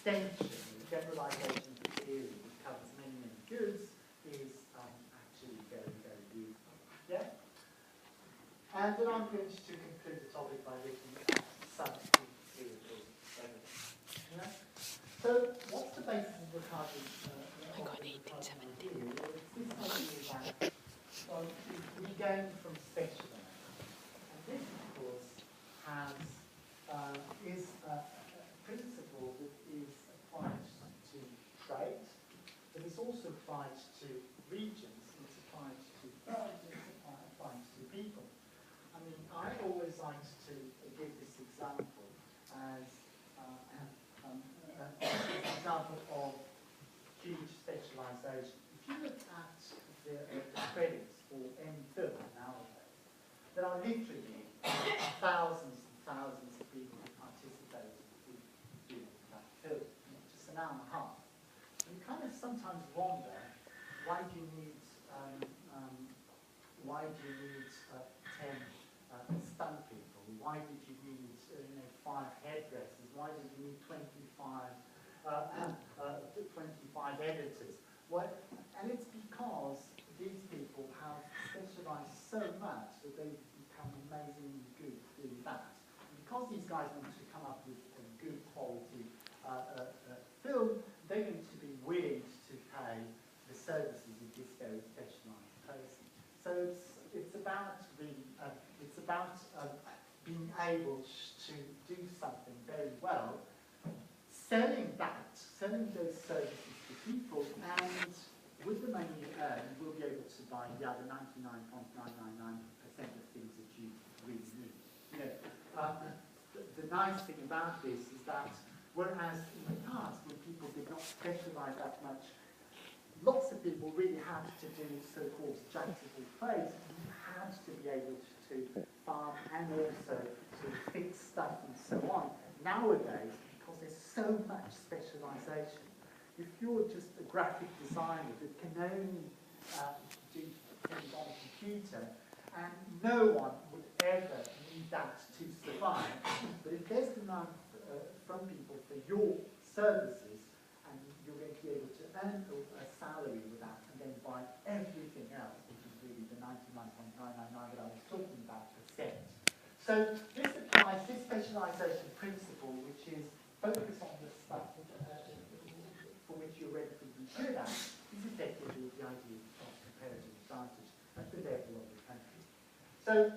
extension, generalization of the theory that covers many, many goods is actually very, very useful. Yeah? And then I'm going to conclude the topic by looking at some empirical evidence. Yeah? So, what's the basis of Ricardo's theory? Well, it's this idea that we gain from specializing. And this, of course, is a principle that is applied to trade, but it's also applied to regions, it's applied to firms, it's applied to people. I mean, I always like to give this example as an example of huge specialization. If you look at the credits for any film nowadays, there are literally thousands and thousands of people who participate in that film, just an hour and a half. And you kind of sometimes wonder, why do you need 10 stunt people? Why did you need 5 hairdressers? Why did you need 25 editors? Well, and it's because these people have specialized so much that they've become amazingly good at doing that. And because these guys want to come up with a good quality film, they're going to be willing to pay the services of this very specialized person. So it's about being able to do something very well, selling those services to people, and with the money you earn, you will be able to buy the other 99.999% of things that you really need. The nice thing about this is that, whereas in the past, when people did not specialize that much, lots of people really had to do so-called jack-of-all trades. You had to be able to farm and also to fix stuff and so on. Nowadays, because there's so much specialization, if you're just a graphic designer that can only do things on a computer, and no one would ever need that to survive, but if there's demand from people for your services, and you're going to be able to earn a salary with that, and then buy everything else, which is really the 99.999 that I was talking about percent. So this applies, this specialization principle, which is focus on the stuff for which you're relatively good at, is effectively the idea of comparative advantage at the level of the country. So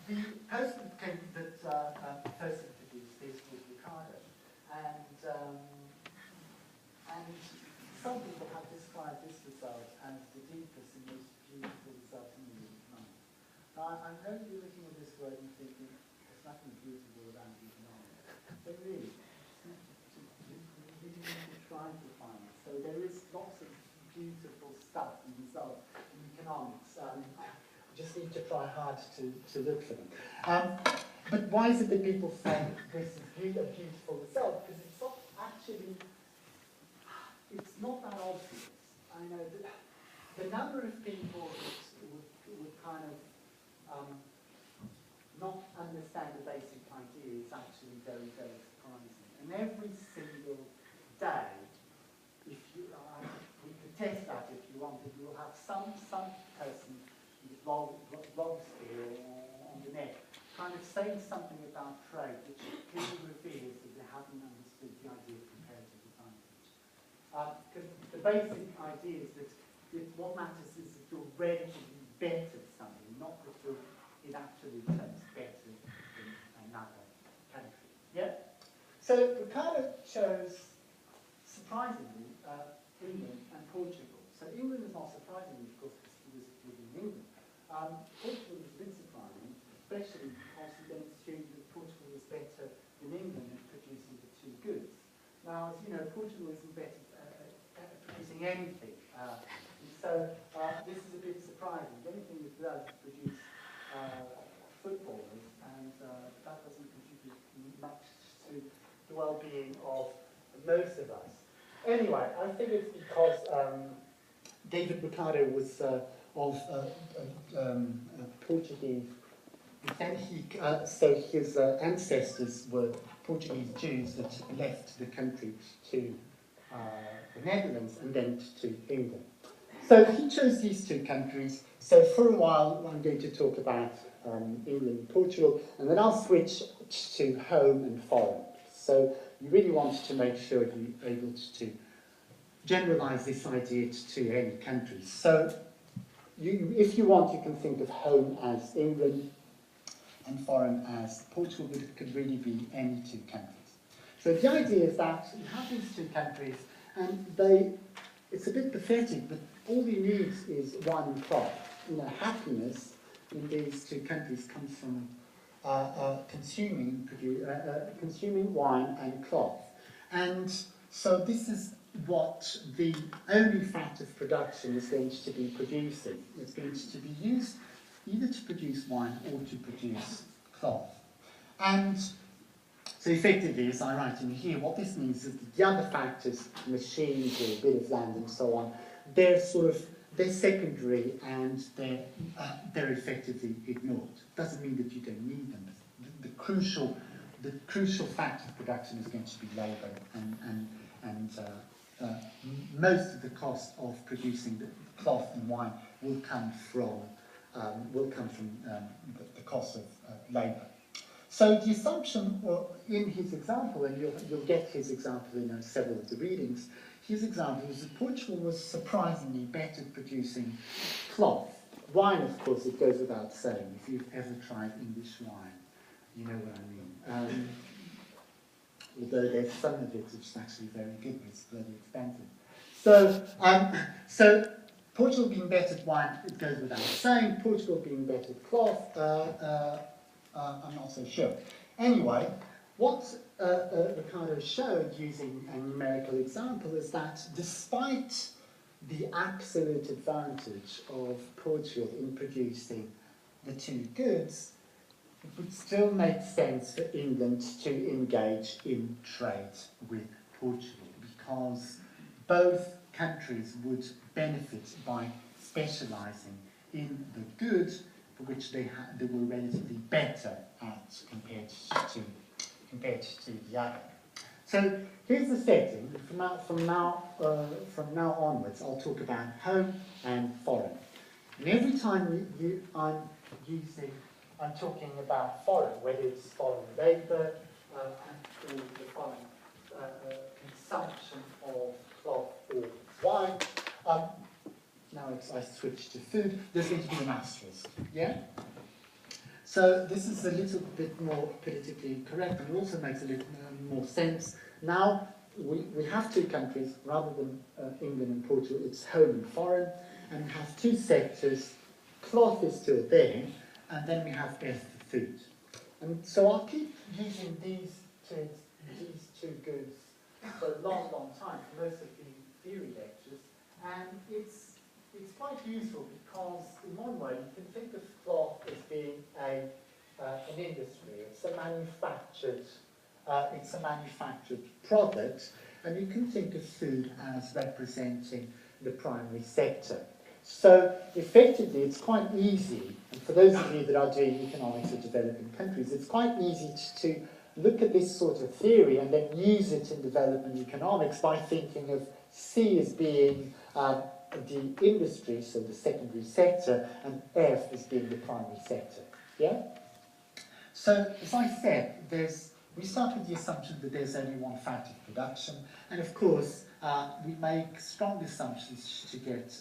the person that first introduced this was Ricardo, and some people have described this result as the deepest and most beautiful result in the economics. Now, I know you're looking at this word and thinking, there's nothing beautiful about economics. But really, you need to try to find it. So there is lots of beautiful stuff in results in economics. You just need to try hard to look for them. But why is it that people say this is a beautiful result? Because it's not actually, it's not that obvious. I know that the number of people that would kind of not understand the basic idea is actually very, very surprising. And every single day, if you we could test that if you wanted, you will have some person with blogosphere on the net kind of saying something about trade which clearly reveals that they haven't understood the idea of comparative advantage. Because the basic idea is that what matters is that you're relatively better at something, not that you're in absolute terms better than another country. Yeah? So Ricardo chose, surprisingly, England and Portugal. So England is not surprisingly, of course, because he was living in England. Portugal is a bit surprising, especially because he demonstrated that Portugal was better than England at producing the two goods. Now, as you know, Portugal isn't better at producing anything. So this is a bit surprising. The only thing it does is produce footballers, and that doesn't contribute much to the well-being of most of us. Anyway, I think it's because David Ricardo was of Portuguese descent, so his ancestors were Portuguese Jews that left the country to the Netherlands and then to England. So he chose these two countries. So for a while, I'm going to talk about England and Portugal, and then I'll switch to home and foreign. So you really want to make sure you're able to generalize this idea to any countries. So if you want, you can think of home as England and foreign as Portugal, but it could really be any two countries. So the idea is that you have these two countries, and it's a bit pathetic, but all you need is wine and cloth. You know, happiness in these two countries comes from consuming wine and cloth. And so this is what the only fact of production is going to be producing. It's going to be used either to produce wine or to produce cloth. And so effectively, as I write in here, what this means is that the other factors, machines or a bit of land and so on, they're secondary and they're effectively ignored. Doesn't mean that you don't need them. The crucial fact of production is going to be labour, and most of the cost of producing the cloth and wine will come from the cost of labour. So the assumption in his example, and you'll get his example in several of the readings, his example is that Portugal was surprisingly better at producing cloth. Wine, of course, it goes without saying. If you've ever tried English wine, you know what I mean. Although there's some of it which is actually very good, but it's bloody expensive. So Portugal being better at wine, it goes without saying. Portugal being better at cloth, I'm not so sure. Anyway, what Ricardo showed using a numerical example is that despite the absolute advantage of Portugal in producing the two goods, it would still make sense for England to engage in trade with Portugal, because both countries would benefit by specialising in the goods for which they were relatively better at compared to the other. So here's the setting. From now onwards, I'll talk about home and foreign. And every time I'm talking about foreign, whether it's foreign labour or the foreign consumption of cloth or wine. Now I switch to food. There's going to be an asterisk. Yeah. So this is a little bit more politically correct, and it also makes a little more sense. Now we have two countries rather than England and Portugal. It's home and foreign, and we have two sectors. Cloth is still there, and then we have F for food. And so I'll keep using these two goods for a long, long time, for most of the theory lectures, and it's quite useful because in one way you can think of cloth as being an industry. It's a manufactured product, and you can think of food as representing the primary sector. So effectively, it's quite easy, and for those of you that are doing economics of developing countries, it's quite easy to look at this sort of theory and then use it in development economics by thinking of C as being the industry, so the secondary sector, and F as being the primary sector. Yeah? So, as I said, we start with the assumption that there's only one factor of production, and of course, we make strong assumptions to get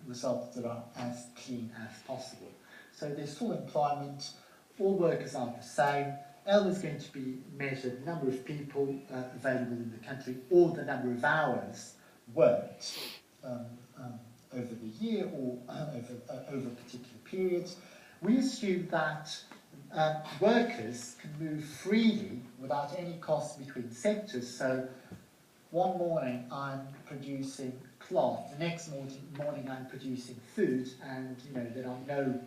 results that are as clean as possible. So there's full employment, all workers are the same, L is going to be measured, the number of people available in the country, or the number of hours worked over the year or over particular periods. We assume that workers can move freely without any cost between sectors. So one morning I'm producing cloth, the next morning I'm producing food, and there are no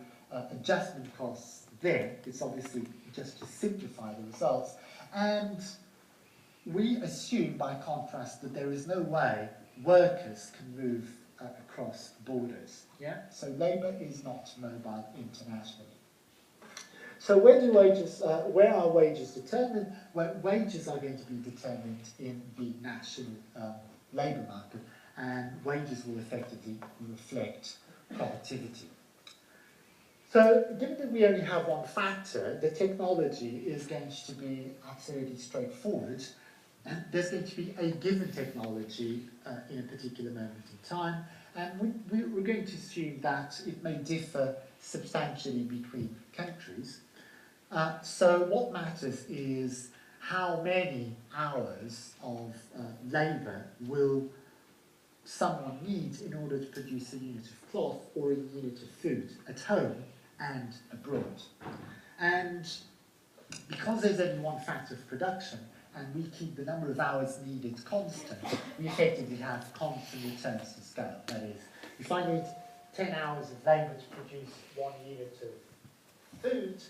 adjustment costs there. It's obviously just to simplify the results. And we assume, by contrast, that there is no way workers can move across borders. Yeah? So labour is not mobile internationally. So where are wages determined? Well, wages are going to be determined in the national labour market, and wages will effectively reflect productivity. So given that we only have one factor, the technology is going to be absolutely straightforward. And there's going to be a given technology in a particular moment in time, and we're going to assume that it may differ substantially between countries. So what matters is how many hours of labour will someone need in order to produce a unit of cloth or a unit of food at home and abroad. And because there's only one factor of production, and we keep the number of hours needed constant, we effectively have constant returns to scale. That is, if I need 10 hours of labour to produce 1 unit of food,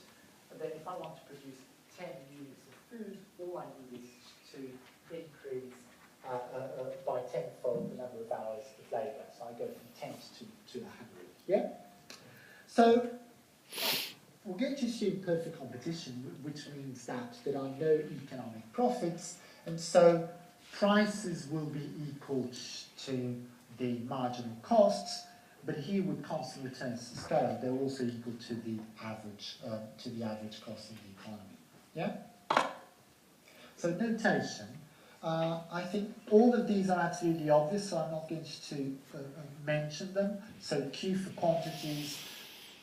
then if I want to produce 10 units of food, all I need is to increase by tenfold the number of hours of labour. So I go from 10 to 100. Yeah? So we'll get to assume perfect competition, which means that there are no economic profits, and so prices will be equal to the marginal costs, but here with constant returns to scale, they're also equal to the average cost of the economy. Yeah? So notation. I think all of these are absolutely obvious, so I'm not going to mention them. So Q for quantities,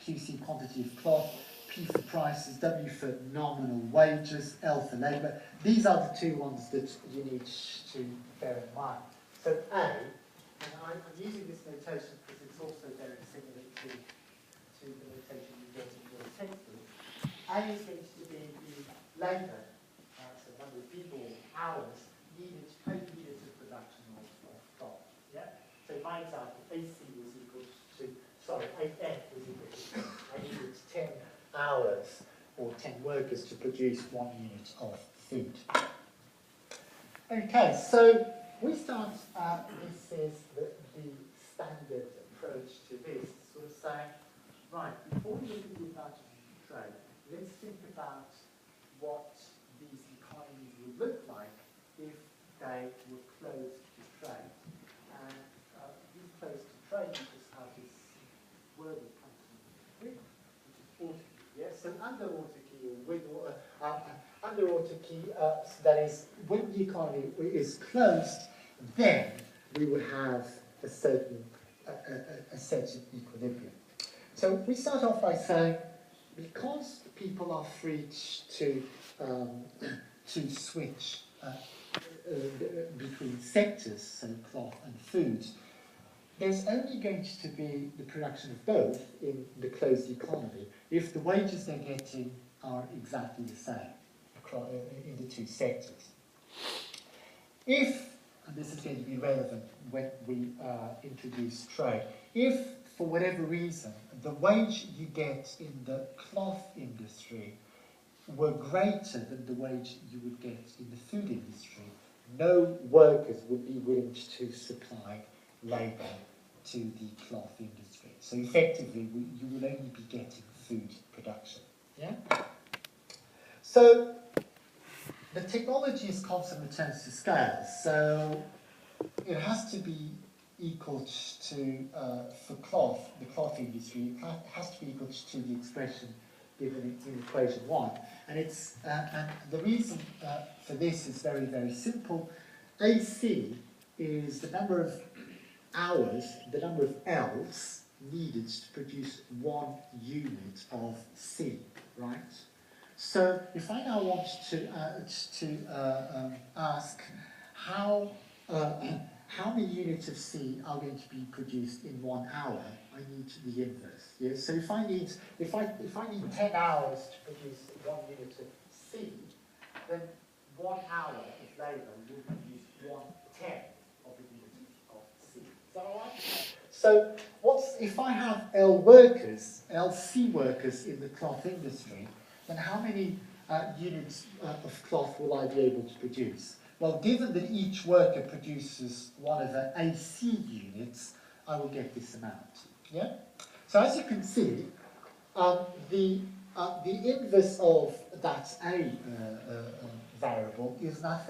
QC quantity of cloth, P for prices, W for nominal wages, L for labour. These are the two ones that you need to bear in mind. So A, and I'm using this notation because it's also very similar to the notation you get in your textbook. A is going to be the labour, so the number of people, hours, needed per unit of production of cloth. Yeah? So in my example, AC was equal to, AF was equal to, I needed 10 hours or 10 workers to produce 1 unit of food. Okay, so we start, this is the standard approach to this, sort of saying, right, before we look at the advantages of trade, let's think about what these economies would look like if they were closed to trade. And these closed to trade, we just have this word that comes from Greek, which is autarky. Yeah? So under autarky, or with under autarky, that is, when the economy is closed, then we would have a certain equilibrium. So we start off by saying, because people are free to switch between sectors, so cloth and food, there's only going to be the production of both in the closed economy if the wages they're getting are exactly the same in the two sectors. If, and this is going to be relevant when we introduce trade, if for whatever reason the wage you get in the cloth industry were greater than the wage you would get in the food industry, no workers would be willing to supply labour to the cloth industry. So effectively, you will only be getting food production. Yeah? So the technology is constant returns to scale. So it has to be equal to, for cloth, the cloth industry, it has to be equal to the expression given in equation 1. And it's and the reason for this is very, very simple. AC is the number of hours, the number of L's needed to produce 1 unit of C, right? So if I now want to ask how many units of C are going to be produced in 1 hour, I need the inverse. Yeah? So if I need 10 hours to produce 1 unit of C, then 1 hour of labour will produce 1/10 of a unit of C. Is that all right? So if I have LC workers in the cloth industry, then how many units of cloth will I be able to produce? Well, given that each worker produces one of the AC units, I will get this amount. Yeah? So as you can see, the the inverse of that A variable is nothing.